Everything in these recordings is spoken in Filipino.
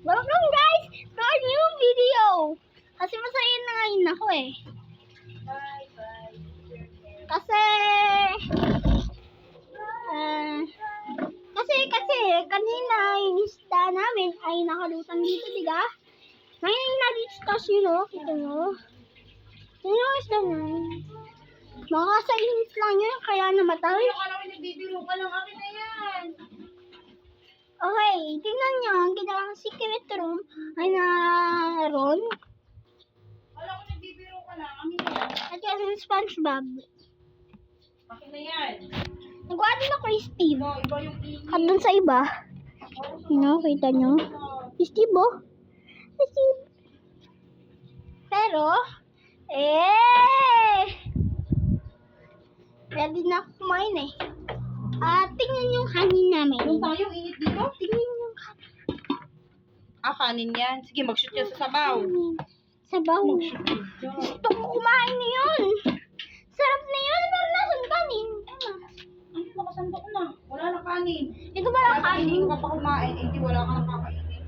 Welcome guys to our new video. Kasi masaya na ngayon ako eh. Kasi kanina yung isda namin ay nakalutang dito, diga? Ngayon na-discuss yun, no? Kita nyo? Yun yung isda namin. Mga sa inis lang yun, kaya namatay. Akala ko nagbibiro ka lang, akin na yan. Okay, tingnan nyo, ang ginawang secret room ay naroon. Akala ko nagbibiro ka lang, amin na yan. At yung SpongeBob. Akin na yan. Nagawa din ako yung Steve. Iba yung ini. At dun sa iba, kita nyo? Si Steve, oh. Si Steve. Pero, ready na ako kumain eh. Tingnan yung kanin namin. Yung tayo, init dito? Tingnan yung kanin. Kanin yan. Sige, mag-shoot yan sa sabaw. Sabaw. Mag-shoot yan. Gusto ko kumain na yun. Sarap na yun, pero nasan kanin? Ay, nakasandok na. Wala na kanin. Ito ba ang Kaya hindi kanin? ko pa kumain, hindi wala ka nang kakainin.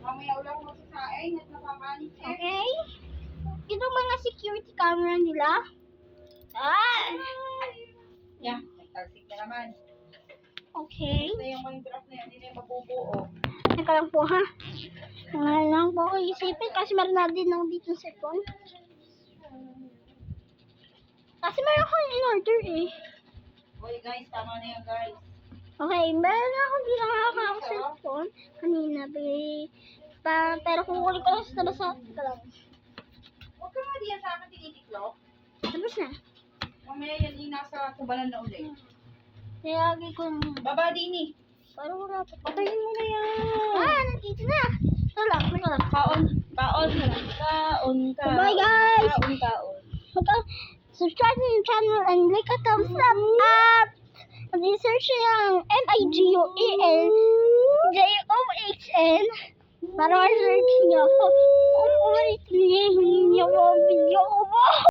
Mamaya wala ko magsasain at nakakanin eh. Okay. Ito mga security camera nila. Yeah, nagtagsik na naman. Okay. Ito yung Minecraft na yan, hindi na yung mabubuo. Teka lang po ha. Wala lang po ako isipin kasi meron na din ako dito sa phone. Kasi meron akong in-order eh. Hoy guys, tama na yan guys. Okay, meron na ako dito nga ako sa phone. Kanina pero kukunin ko lang sa labas sa teka lang. Huwag ka nga diyan sa akin tinitiklop. Tapos na. Mamaya yan yung nasa kubalan na ulit. Nilagay ko na. Baba din eh. Parang wala pa. Patayin mo na yan. Nandito na. Ito lang. Kaon ka lang. Kaon ka. Bye guys! Kaon. Subscribe to yung channel and click a thumbs up at search yung MIGOELJOHN para ma-search niyo ako kung ulit niyo yung video ko.